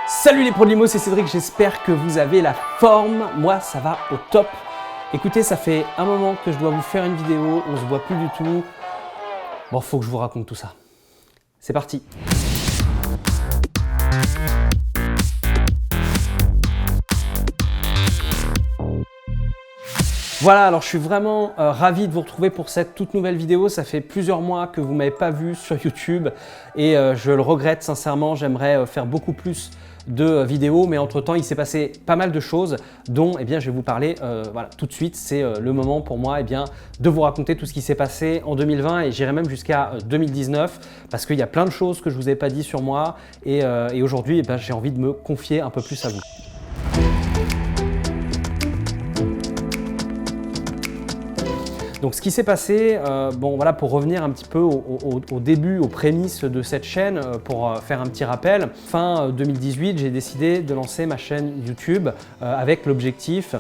Salut les pros de l'IMO, c'est Cédric, j'espère que vous avez la forme. Moi, ça va au top. Écoutez, ça fait un moment que je dois vous faire une vidéo, on se voit plus du tout. Bon, faut que je vous raconte tout ça. C'est parti. Voilà, alors je suis vraiment ravi de vous retrouver pour cette toute nouvelle vidéo. Ça fait plusieurs mois que vous ne m'avez pas vu sur YouTube et je le regrette sincèrement. J'aimerais faire beaucoup plus de vidéos, mais entre temps il s'est passé pas mal de choses dont je vais vous parler voilà, tout de suite. C'est le moment pour moi de vous raconter tout ce qui s'est passé en 2020 et j'irai même jusqu'à 2019 parce qu'il y a plein de choses que je ne vous ai pas dit sur moi et aujourd'hui j'ai envie de me confier un peu plus à vous. Donc ce qui s'est passé, voilà, pour revenir un petit peu au début, aux prémices de cette chaîne, pour faire un petit rappel, fin 2018, j'ai décidé de lancer ma chaîne YouTube avec l'objectif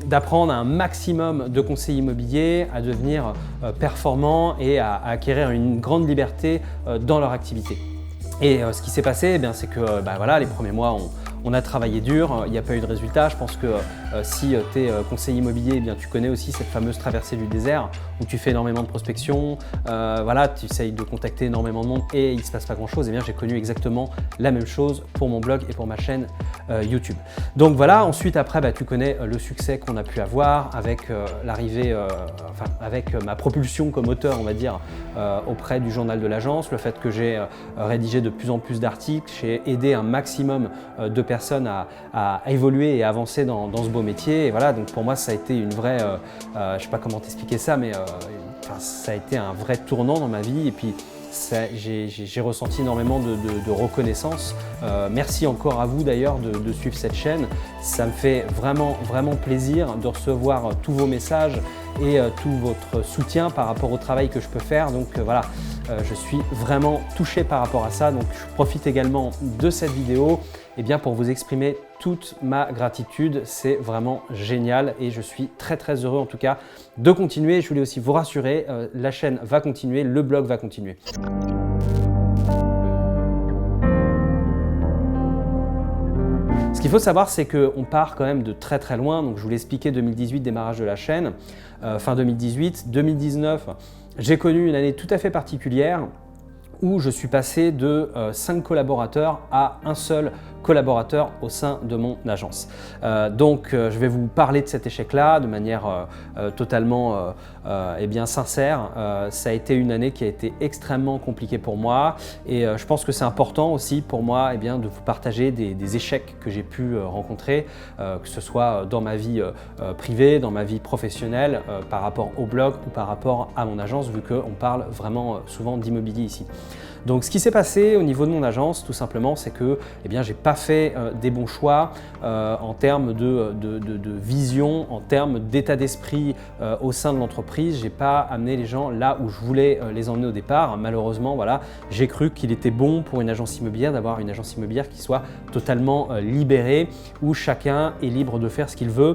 d'apprendre un maximum de conseillers immobiliers à devenir performants et à acquérir une grande liberté dans leur activité. Et ce qui s'est passé, c'est que voilà, les premiers mois, on a travaillé dur, il n'y a pas eu de résultat. Je pense que si tu es conseiller immobilier, tu connais aussi cette fameuse traversée du désert où tu fais énormément de prospection, voilà, tu essayes de contacter énormément de monde et il ne se passe pas grand-chose. J'ai connu exactement la même chose pour mon blog et pour ma chaîne YouTube. Donc voilà, ensuite après, tu connais le succès qu'on a pu avoir avec l'arrivée, avec ma propulsion comme auteur, on va dire, auprès du journal de l'agence, le fait que j'ai rédigé de plus en plus d'articles, j'ai aidé un maximum de personnes à évoluer et à avancer dans ce beau métier. Et voilà, donc pour moi, ça a été une vraie, je ne sais pas comment t'expliquer ça, mais ça a été un vrai tournant dans ma vie. Et puis, j'ai ressenti énormément de reconnaissance. Merci encore à vous d'ailleurs de suivre cette chaîne. Ça me fait vraiment, vraiment plaisir de recevoir tous vos messages et tout votre soutien par rapport au travail que je peux faire. Donc voilà, je suis vraiment touché par rapport à ça. Donc je profite également de cette vidéo pour vous exprimer toute ma gratitude. C'est vraiment génial et je suis très très heureux en tout cas de continuer. Je voulais aussi vous rassurer, la chaîne va continuer, le blog va continuer. Ce qu'il faut savoir, c'est qu'on part quand même de très très loin. Donc je vous l'ai expliqué, 2018, démarrage de la chaîne, fin 2018, 2019, j'ai connu une année tout à fait particulière où je suis passé de 5 collaborateurs à un seul collaborateur au sein de mon agence. Donc je vais vous parler de cet échec-là de manière totalement sincère. Ça a été une année qui a été extrêmement compliquée pour moi et je pense que c'est important aussi pour moi de vous partager des échecs que j'ai pu rencontrer, que ce soit dans ma vie privée, dans ma vie professionnelle, par rapport au blog ou par rapport à mon agence, vu qu'on parle vraiment souvent d'immobilier ici. Donc ce qui s'est passé au niveau de mon agence, tout simplement, c'est que j'ai pas fait des bons choix en termes de vision, en termes d'état d'esprit au sein de l'entreprise. J'ai pas amené les gens là où je voulais les emmener au départ. Malheureusement, voilà, j'ai cru qu'il était bon pour une agence immobilière d'avoir une agence immobilière qui soit totalement libérée, où chacun est libre de faire ce qu'il veut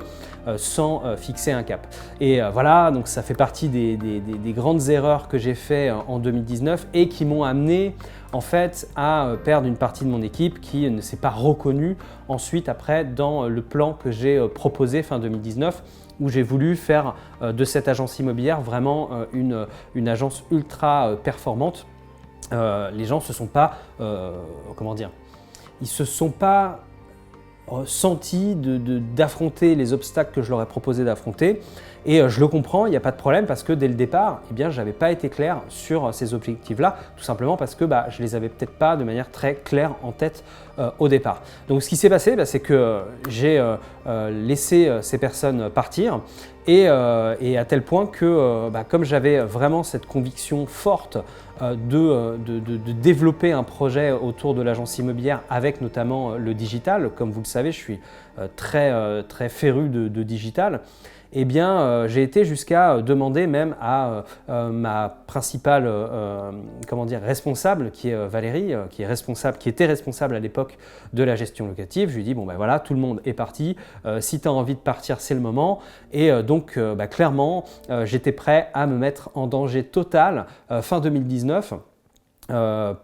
sans fixer un cap. Et voilà, donc ça fait partie des grandes erreurs que j'ai fait en 2019 et qui m'ont amené en fait à perdre une partie de mon équipe qui ne s'est pas reconnue ensuite après dans le plan que j'ai proposé fin 2019 où j'ai voulu faire de cette agence immobilière vraiment une agence ultra performante. Les gens se sont pas, ils se sont pas senti d'affronter les obstacles que je leur ai proposé d'affronter et je le comprends, il n'y a pas de problème parce que dès le départ, je n'avais pas été clair sur ces objectifs-là, tout simplement parce que je les avais peut-être pas de manière très claire en tête au départ. Donc ce qui s'est passé, c'est que j'ai laissé ces personnes partir et à tel point que comme j'avais vraiment cette conviction forte de développer un projet autour de l'agence immobilière avec notamment le digital, comme vous le savez, je suis très féru de digital. J'ai été jusqu'à demander même à ma principale responsable, qui est Valérie, qui était responsable à l'époque de la gestion locative. Je lui ai dit, voilà, tout le monde est parti, si tu as envie de partir, c'est le moment. Et donc, clairement, j'étais prêt à me mettre en danger total fin 2019.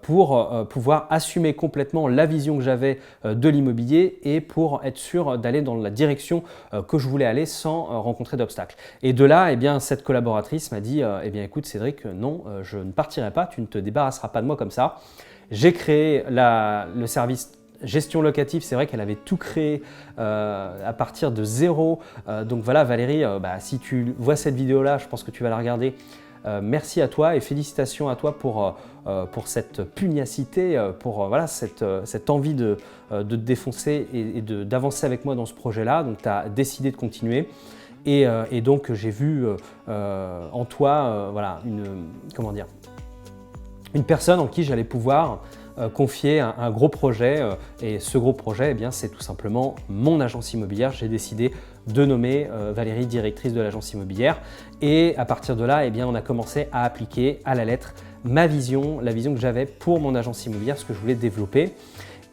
pour pouvoir assumer complètement la vision que j'avais de l'immobilier et pour être sûr d'aller dans la direction que je voulais aller sans rencontrer d'obstacles. Et de là, eh bien, cette collaboratrice m'a dit eh bien, écoute Cédric, non, je ne partirai pas, tu ne te débarrasseras pas de moi comme ça. J'ai créé le service gestion locative, c'est vrai qu'elle avait tout créé à partir de zéro. Donc voilà Valérie, si tu vois cette vidéo-là, je pense que tu vas la regarder. Merci à toi et félicitations à toi pour cette pugnacité, pour voilà, cette envie de te défoncer et d'avancer avec moi dans ce projet-là. Donc tu as décidé de continuer et donc j'ai vu en toi voilà, une personne en qui j'allais pouvoir confier un gros projet et ce gros projet, eh bien, c'est tout simplement mon agence immobilière. J'ai décidé de nommer Valérie directrice de l'agence immobilière et à partir de là, eh bien, on a commencé à appliquer à la lettre ma vision, la vision que j'avais pour mon agence immobilière, ce que je voulais développer.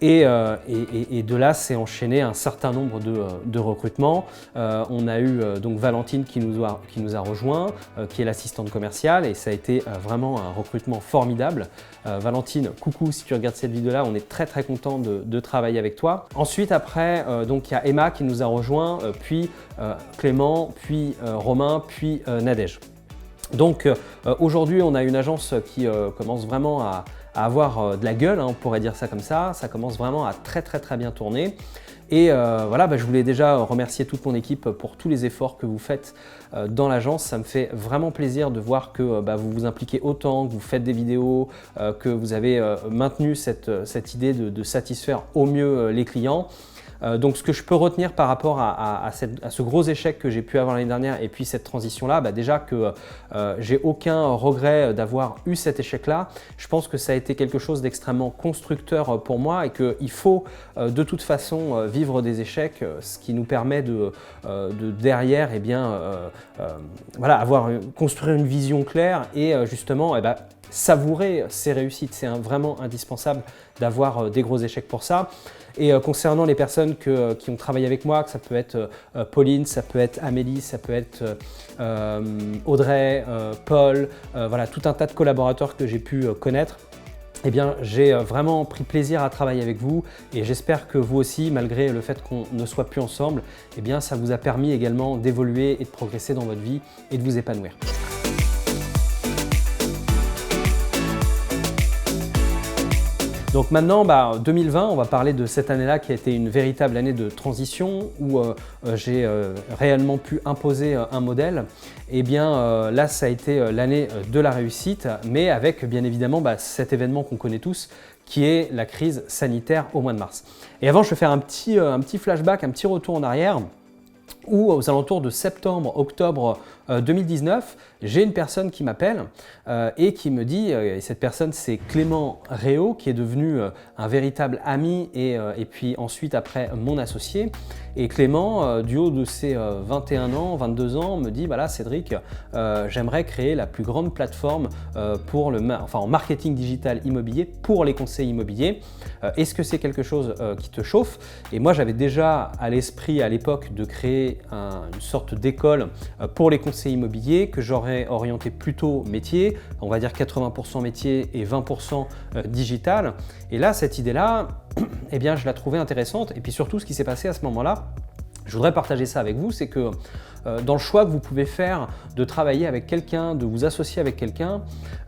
Et de là, s'est enchaîné un certain nombre de recrutements. On a eu donc Valentine qui nous a rejoint, qui est l'assistante commerciale et ça a été vraiment un recrutement formidable. Valentine, coucou si tu regardes cette vidéo-là, on est très content de travailler avec toi. Ensuite, après, donc il y a Emma qui nous a rejoint, puis Clément, puis Romain, puis Nadège. Donc aujourd'hui, on a une agence qui commence vraiment à avoir de la gueule, hein, on pourrait dire ça comme ça commence vraiment à très bien tourner. Et voilà, je voulais déjà remercier toute mon équipe pour tous les efforts que vous faites dans l'agence. Ça me fait vraiment plaisir de voir que vous vous impliquez autant, que vous faites des vidéos, que vous avez maintenu cette idée de satisfaire au mieux les clients. Donc ce que je peux retenir par rapport à ce gros échec que j'ai pu avoir l'année dernière et puis cette transition-là, déjà que j'ai aucun regret d'avoir eu cet échec-là. Je pense que ça a été quelque chose d'extrêmement constructeur pour moi et qu'il faut de toute façon vivre des échecs, ce qui nous permet de derrière construire une vision claire et justement savourer ces réussites. C'est vraiment indispensable d'avoir des gros échecs pour ça. Et concernant les personnes qui ont travaillé avec moi, que ça peut être Pauline, ça peut être Amélie, ça peut être Audrey, Paul, voilà, tout un tas de collaborateurs que j'ai pu connaître. Eh bien, j'ai vraiment pris plaisir à travailler avec vous et j'espère que vous aussi, malgré le fait qu'on ne soit plus ensemble, eh bien, ça vous a permis également d'évoluer et de progresser dans votre vie et de vous épanouir. Donc maintenant, 2020, on va parler de cette année-là qui a été une véritable année de transition où j'ai réellement pu imposer un modèle. Et bien là, ça a été l'année de la réussite, mais avec bien évidemment cet événement qu'on connaît tous, qui est la crise sanitaire au mois de mars. Et avant, je vais faire un petit flashback, un petit retour en arrière, où aux alentours de septembre-octobre 2019, j'ai une personne qui m'appelle et qui me dit, et cette personne c'est Clément Réau qui est devenu un véritable ami et puis ensuite après mon associé. Et Clément, du haut de ses 21 ans, 22 ans, me dit voilà Cédric, j'aimerais créer la plus grande plateforme en marketing digital immobilier pour les conseils immobiliers. Est-ce que c'est quelque chose qui te chauffe? Et moi j'avais déjà à l'esprit à l'époque de créer une sorte d'école pour les conseils immobiliers que j'aurais orienté plutôt métier, on va dire 80% métier et 20% digital. Et là, cette idée-là, eh bien, je la trouvais intéressante. Et puis surtout, ce qui s'est passé à ce moment-là, je voudrais partager ça avec vous, c'est que dans le choix que vous pouvez faire de travailler avec quelqu'un, de vous associer avec quelqu'un,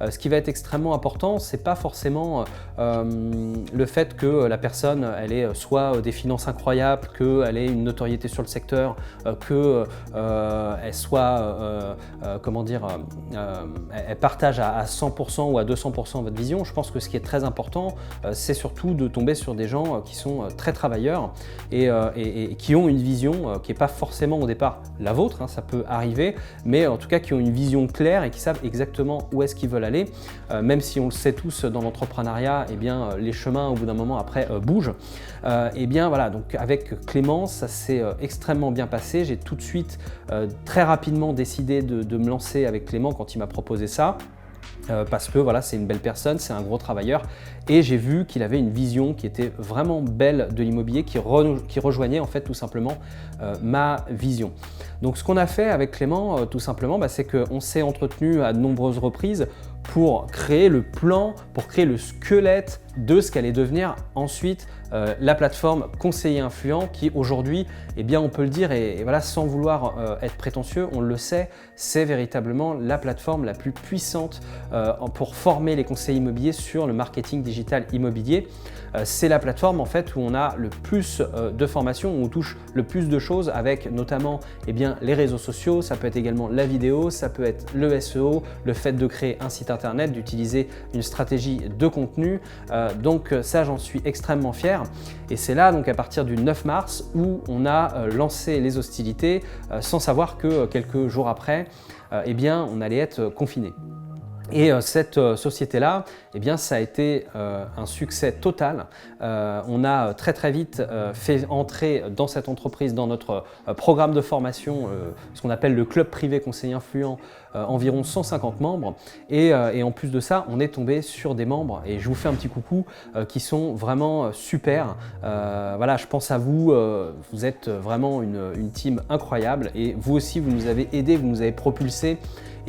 ce qui va être extrêmement important, c'est pas forcément le fait que la personne elle ait soit des finances incroyables, qu'elle ait une notoriété sur le secteur, qu'elle soit, elle partage à 100% ou à 200% votre vision. Je pense que ce qui est très important, c'est surtout de tomber sur des gens qui sont très travailleurs et qui ont une vision qui n'est pas forcément au départ la vôtre, hein, ça peut arriver, mais en tout cas qui ont une vision claire et qui savent exactement où est-ce qu'ils veulent aller. Même si on le sait tous dans l'entrepreneuriat, eh bien, les chemins au bout d'un moment après bougent. Et bien voilà, donc avec Clément, ça s'est extrêmement bien passé. J'ai tout de suite très rapidement décidé de me lancer avec Clément quand il m'a proposé ça. Parce que voilà, c'est une belle personne, c'est un gros travailleur et j'ai vu qu'il avait une vision qui était vraiment belle de l'immobilier, qui rejoignait en fait tout simplement ma vision. Donc ce qu'on a fait avec Clément tout simplement, c'est qu'on s'est entretenu à de nombreuses reprises pour créer le plan, pour créer le squelette de ce qu'allait devenir ensuite la plateforme conseiller influent qui aujourd'hui, eh bien on peut le dire et voilà, sans vouloir être prétentieux, on le sait, c'est véritablement la plateforme la plus puissante pour former les conseillers immobiliers sur le marketing digital immobilier. C'est la plateforme en fait où on a le plus de formations, où on touche le plus de choses avec notamment eh bien, les réseaux sociaux, ça peut être également la vidéo, ça peut être le SEO, le fait de créer un site internet, d'utiliser une stratégie de contenu. Donc ça, j'en suis extrêmement fier. Et c'est là, donc à partir du 9 mars, où on a lancé les hostilités sans savoir que quelques jours après, eh bien, on allait être confiné. Et cette société-là, eh bien, ça a été un succès total. On a très vite fait entrer dans cette entreprise, dans notre programme de formation, ce qu'on appelle le club privé conseiller influent, environ 150 membres. Et en plus de ça, on est tombé sur des membres, et je vous fais un petit coucou, qui sont vraiment super. Voilà, je pense à vous, vous êtes vraiment une team incroyable et vous aussi, vous nous avez aidés, vous nous avez propulsés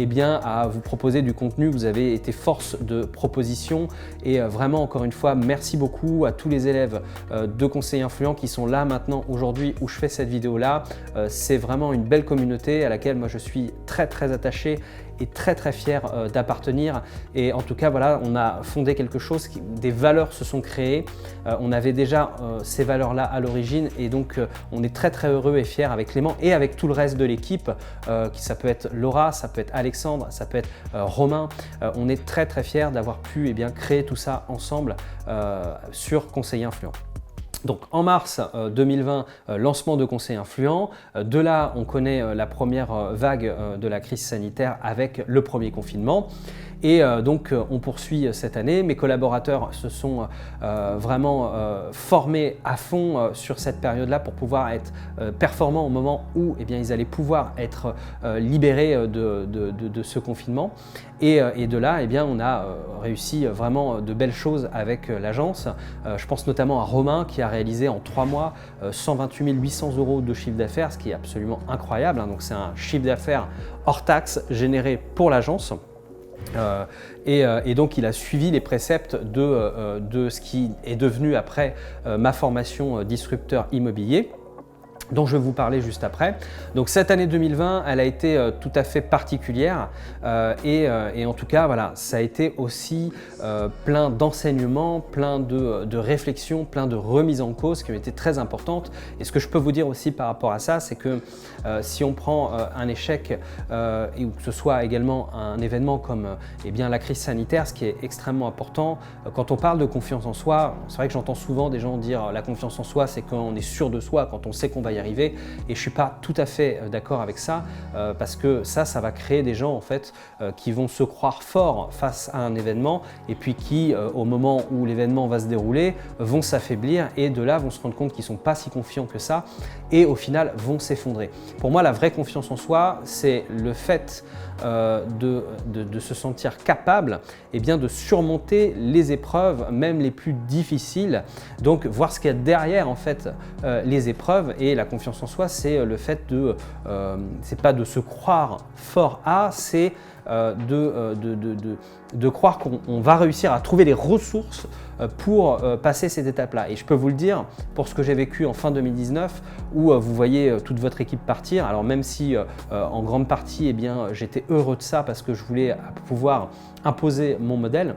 eh bien, à vous proposer du contenu. Vous avez été force de proposition et vraiment encore une fois merci beaucoup à tous les élèves de conseillers influents qui sont là maintenant aujourd'hui où je fais cette vidéo là. C'est vraiment une belle communauté à laquelle moi je suis très attaché et très fier d'appartenir. Et en tout cas voilà, on a fondé quelque chose, des valeurs se sont créées. On avait déjà ces valeurs là à l'origine et donc on est très heureux et fier avec Clément et avec tout le reste de l'équipe. Ça peut être Laura, ça peut être Alexandre, ça peut être Romain. On est très fiers d'avoir pu eh bien, créer tout ça ensemble sur Conseiller Influent. Donc en mars 2020, lancement de conseiller influent. De là, on connaît la première vague de la crise sanitaire avec le premier confinement. Et donc on poursuit cette année. Mes collaborateurs se sont vraiment formés à fond sur cette période-là pour pouvoir être performants au moment où eh bien, ils allaient pouvoir être libérés de ce confinement. Et de là, eh bien, on a réussi vraiment de belles choses avec l'agence. Je pense notamment à Romain qui a réalisé en 3 mois 128 800 € de chiffre d'affaires, ce qui est absolument incroyable. Donc c'est un chiffre d'affaires hors taxe généré pour l'agence. Et donc il a suivi les préceptes de ce qui est devenu après ma formation disrupteur immobilier, dont je vais vous parler juste après. Donc cette année 2020, elle a été tout à fait particulière et en tout cas, voilà, ça a été aussi plein d'enseignements, plein de réflexions, plein de remises en cause qui ont été très importantes. Et ce que je peux vous dire aussi par rapport à ça, c'est que si on prend un échec et que ce soit également un événement comme eh bien, la crise sanitaire, ce qui est extrêmement important, quand on parle de confiance en soi, c'est vrai que j'entends souvent des gens dire la confiance en soi, c'est quand on est sûr de soi, quand on sait qu'on va y arriver, et je suis pas tout à fait d'accord avec ça parce que ça va créer des gens en fait qui vont se croire forts face à un événement et puis qui au moment où l'événement va se dérouler vont s'affaiblir et de là vont se rendre compte qu'ils sont pas si confiants que ça et au final vont s'effondrer. Pour moi, la vraie confiance en soi, c'est le fait de se sentir capable eh bien, de surmonter les épreuves, même les plus difficiles. Donc voir ce qu'il y a derrière en fait les épreuves. Et la confiance en soi, c'est le fait c'est pas de se croire fort à, c'est de croire qu'on va réussir à trouver les ressources pour passer cette étape-là. Et je peux vous le dire, pour ce que j'ai vécu en fin 2019, où vous voyez toute votre équipe partir, alors même si en grande partie, eh bien, j'étais heureux de ça parce que je voulais pouvoir imposer mon modèle,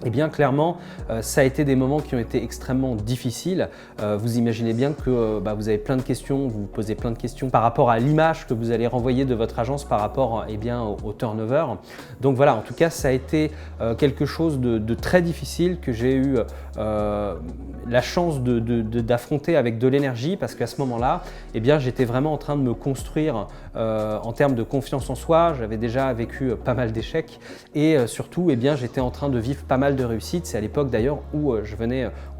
eh bien clairement, ça a été des moments qui ont été extrêmement difficiles. Vous imaginez bien que vous avez plein de questions, vous vous posez plein de questions par rapport à l'image que vous allez renvoyer de votre agence par rapport eh bien, au turnover. Donc voilà, en tout cas, ça a été quelque chose de très difficile que j'ai eu la chance d'affronter avec de l'énergie parce qu'à ce moment-là, eh bien, j'étais vraiment en train de me construire en termes de confiance en soi. J'avais déjà vécu pas mal d'échecs et surtout, eh bien, j'étais en train de vivre pas mal de réussite. C'est à l'époque d'ailleurs où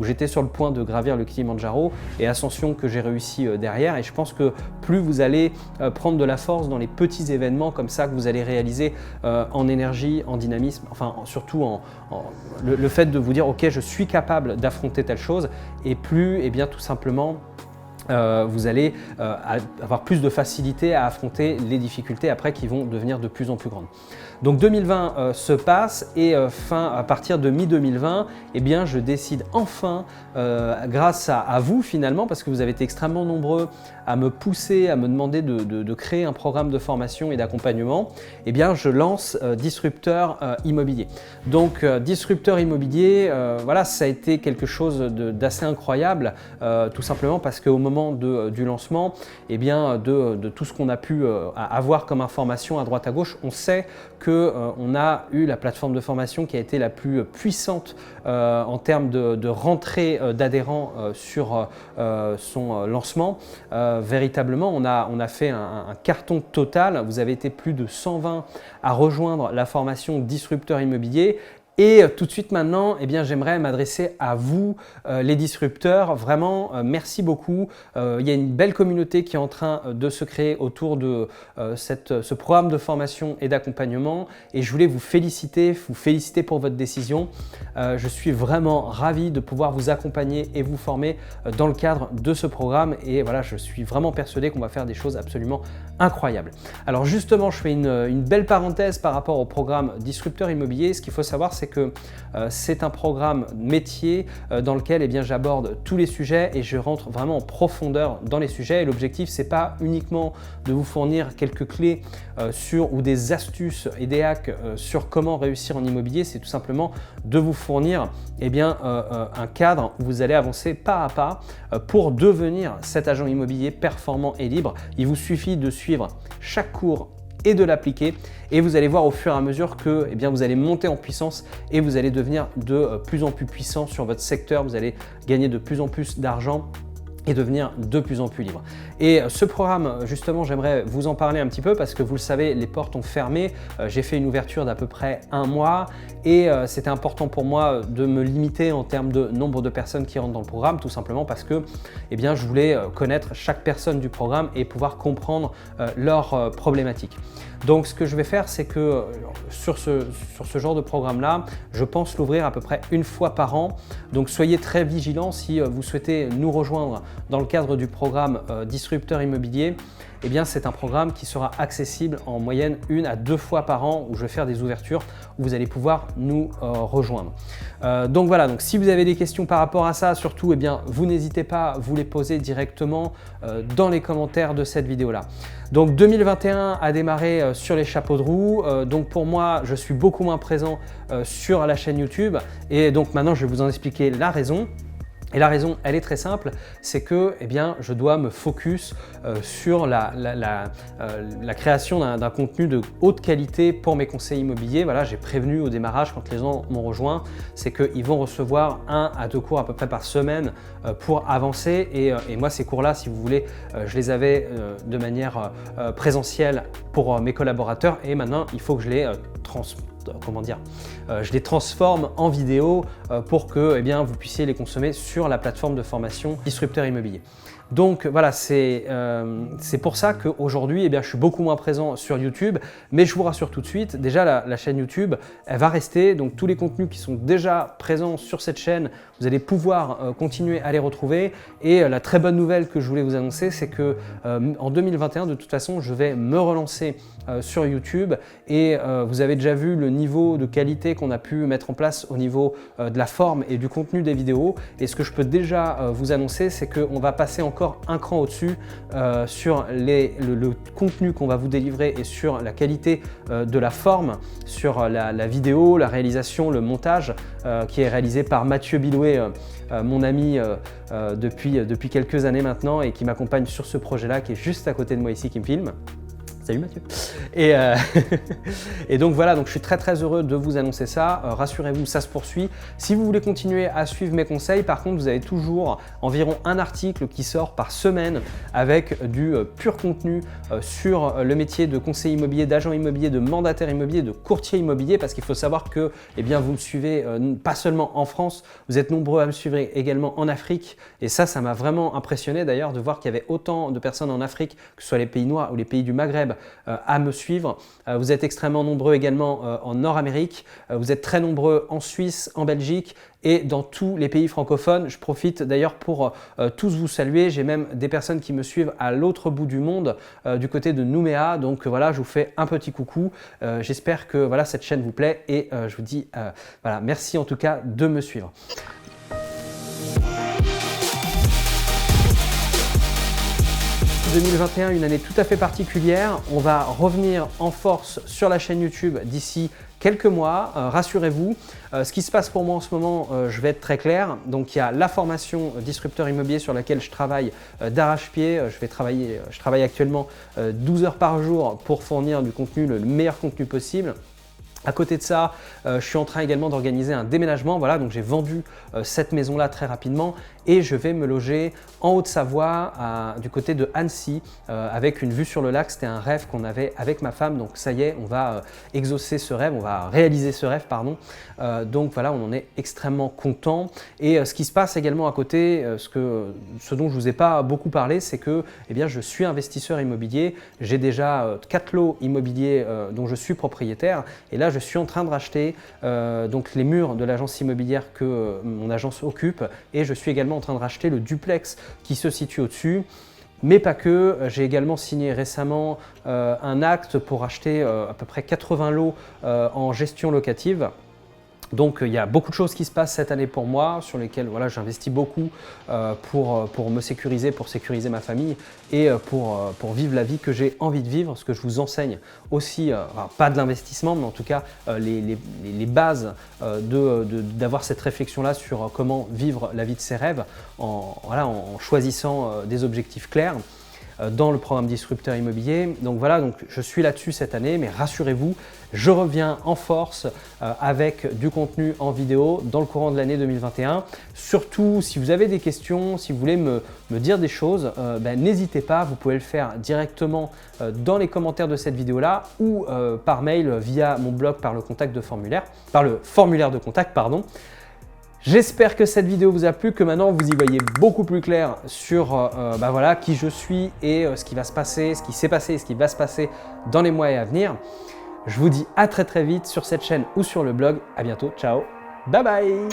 j'étais sur le point de gravir le Kilimanjaro et ascension que j'ai réussi derrière. Et je pense que plus vous allez prendre de la force dans les petits événements comme ça que vous allez réaliser en énergie, en dynamisme, enfin surtout le fait de vous dire ok, je suis capable d'affronter telle chose, et plus eh bien tout simplement vous allez avoir plus de facilité à affronter les difficultés après qui vont devenir de plus en plus grandes. Donc 2020 se passe et à partir de mi-2020, eh bien, je décide enfin, grâce à vous finalement, parce que vous avez été extrêmement nombreux à me pousser, à me demander de créer un programme de formation et d'accompagnement, eh bien, je lance Disrupteur Immobilier. Donc Disrupteur Immobilier, voilà, ça a été quelque chose d'assez incroyable, tout simplement parce qu'au moment du lancement, eh bien, de tout ce qu'on a pu avoir comme information à droite à gauche, on sait qu'on a eu la plateforme de formation qui a été la plus puissante en termes de rentrée d'adhérents sur son lancement. Véritablement, on a fait un carton total. Vous avez été plus de 120 à rejoindre la formation Disrupteur Immobilier. Et tout de suite maintenant, eh bien, j'aimerais m'adresser à vous, les disrupteurs. Vraiment, merci beaucoup. Il y a une belle communauté qui est en train de se créer autour de ce programme de formation et d'accompagnement. Et je voulais vous féliciter pour votre décision. Je suis vraiment ravi de pouvoir vous accompagner et vous former dans le cadre de ce programme. Et voilà, je suis vraiment persuadé qu'on va faire des choses absolument incroyables. Alors justement, je fais une belle parenthèse par rapport au programme Disrupteur Immobilier. Ce qu'il faut savoir, c'est que c'est un programme métier dans lequel eh bien, j'aborde tous les sujets et je rentre vraiment en profondeur dans les sujets. Et l'objectif, c'est pas uniquement de vous fournir quelques clés ou des astuces et des hacks sur comment réussir en immobilier, c'est tout simplement de vous fournir eh bien, un cadre où vous allez avancer pas à pas pour devenir cet agent immobilier performant et libre. Il vous suffit de suivre chaque cours et de l'appliquer et vous allez voir au fur et à mesure que eh bien, vous allez monter en puissance et vous allez devenir de plus en plus puissant sur votre secteur, vous allez gagner de plus en plus d'argent et devenir de plus en plus libre. Et ce programme, justement, j'aimerais vous en parler un petit peu parce que vous le savez, les portes ont fermé. J'ai fait une ouverture d'à peu près 1 mois et c'était important pour moi de me limiter en termes de nombre de personnes qui rentrent dans le programme, tout simplement parce que eh bien, je voulais connaître chaque personne du programme et pouvoir comprendre leurs problématiques. Donc ce que je vais faire, c'est que sur ce genre de programme-là, je pense l'ouvrir à peu près 1 fois par an. Donc soyez très vigilants si vous souhaitez nous rejoindre dans le cadre du programme Disrupteur Immobilier. Eh bien, c'est un programme qui sera accessible en moyenne 1 à 2 fois par an où je vais faire des ouvertures où vous allez pouvoir nous rejoindre. Donc voilà, donc si vous avez des questions par rapport à ça, surtout, eh bien, vous n'hésitez pas à vous les poser directement dans les commentaires de cette vidéo-là. Donc 2021 a démarré sur les chapeaux de roue. Donc pour moi, je suis beaucoup moins présent sur la chaîne YouTube et donc maintenant, je vais vous en expliquer la raison. Et la raison, elle est très simple, c'est que eh bien, je dois me focus sur la création d'un contenu de haute qualité pour mes conseils immobiliers. Voilà, j'ai prévenu au démarrage quand les gens m'ont rejoint, c'est qu'ils vont recevoir 1 à 2 cours à peu près par semaine pour avancer. Et moi, ces cours-là, si vous voulez, je les avais de manière présentielle pour mes collaborateurs et maintenant, il faut que je les je les transforme en vidéo pour que eh bien, vous puissiez les consommer sur la plateforme de formation Disrupteur Immobilier. Donc voilà, c'est pour ça qu'aujourd'hui, eh bien, je suis beaucoup moins présent sur YouTube, mais je vous rassure tout de suite, déjà la chaîne YouTube, elle va rester, donc tous les contenus qui sont déjà présents sur cette chaîne, vous allez pouvoir continuer à les retrouver. Et la très bonne nouvelle que je voulais vous annoncer, c'est que en 2021, de toute façon, je vais me relancer sur YouTube et vous avez déjà vu le niveau de qualité qu'on a pu mettre en place au niveau de la forme et du contenu des vidéos. Et ce que je peux déjà vous annoncer, c'est qu'on va passer encore un cran au-dessus sur le contenu qu'on va vous délivrer et sur la qualité de la forme, sur la vidéo, la réalisation, le montage qui est réalisé par Mathieu Bilouet, mon ami depuis quelques années maintenant et qui m'accompagne sur ce projet-là qui est juste à côté de moi ici, qui me filme. Salut Mathieu. Et donc voilà, donc je suis très heureux de vous annoncer ça. Rassurez-vous, ça se poursuit. Si vous voulez continuer à suivre mes conseils, par contre, vous avez toujours environ un article qui sort par semaine avec du pur contenu sur le métier de conseiller immobilier, d'agent immobilier, de mandataire immobilier, de courtier immobilier, parce qu'il faut savoir que eh bien, vous me suivez pas seulement en France, vous êtes nombreux à me suivre également en Afrique. Et ça m'a vraiment impressionné d'ailleurs de voir qu'il y avait autant de personnes en Afrique, que ce soit les pays noirs ou les pays du Maghreb, à me suivre. Vous êtes extrêmement nombreux également en Nord-Amérique, vous êtes très nombreux en Suisse, en Belgique et dans tous les pays francophones. Je profite d'ailleurs pour tous vous saluer. J'ai même des personnes qui me suivent à l'autre bout du monde, du côté de Nouméa. Donc voilà, je vous fais un petit coucou. J'espère que voilà, cette chaîne vous plaît et je vous dis voilà, merci en tout cas de me suivre. « 2021, une année tout à fait particulière. On va revenir en force sur la chaîne YouTube d'ici quelques mois, rassurez-vous. Ce qui se passe pour moi en ce moment, je vais être très clair. Donc il y a la formation disrupteur immobilier sur laquelle je travaille d'arrache-pied. Je travaille actuellement 12 heures par jour pour fournir du contenu, le meilleur contenu possible. À côté de ça, je suis en train également d'organiser un déménagement. Voilà, donc j'ai vendu cette maison-là très rapidement et je vais me loger en Haute-Savoie, du côté de Annecy, avec une vue sur le lac. C'était un rêve qu'on avait avec ma femme. Donc ça y est, on va exaucer ce rêve, on va réaliser ce rêve, pardon. Donc voilà, on en est extrêmement content. Et ce qui se passe également à côté, ce dont je ne vous ai pas beaucoup parlé, c'est que eh bien, je suis investisseur immobilier. J'ai déjà 4 lots immobiliers dont je suis propriétaire. Et là, je suis en train de racheter donc les murs de l'agence immobilière que mon agence occupe et je suis également en train de racheter le duplex qui se situe au-dessus. Mais pas que, j'ai également signé récemment un acte pour acheter à peu près 80 lots en gestion locative. Donc il y a beaucoup de choses qui se passent cette année pour moi, sur lesquelles voilà, j'investis beaucoup pour me sécuriser, pour sécuriser ma famille et pour vivre la vie que j'ai envie de vivre. Ce que je vous enseigne aussi, pas de l'investissement, mais en tout cas les bases d'avoir cette réflexion-là sur comment vivre la vie de ses rêves en choisissant des objectifs clairs dans le programme Disrupteur Immobilier. Donc voilà, donc je suis là-dessus cette année, mais rassurez-vous, je reviens en force avec du contenu en vidéo dans le courant de l'année 2021. Surtout, si vous avez des questions, si vous voulez me dire des choses, n'hésitez pas, vous pouvez le faire directement dans les commentaires de cette vidéo-là ou par mail via mon blog par le formulaire de contact, pardon. J'espère que cette vidéo vous a plu, que maintenant vous y voyez beaucoup plus clair sur voilà, qui je suis et ce qui va se passer, ce qui s'est passé et ce qui va se passer dans les mois à venir. Je vous dis à très vite sur cette chaîne ou sur le blog. À bientôt, ciao, bye bye.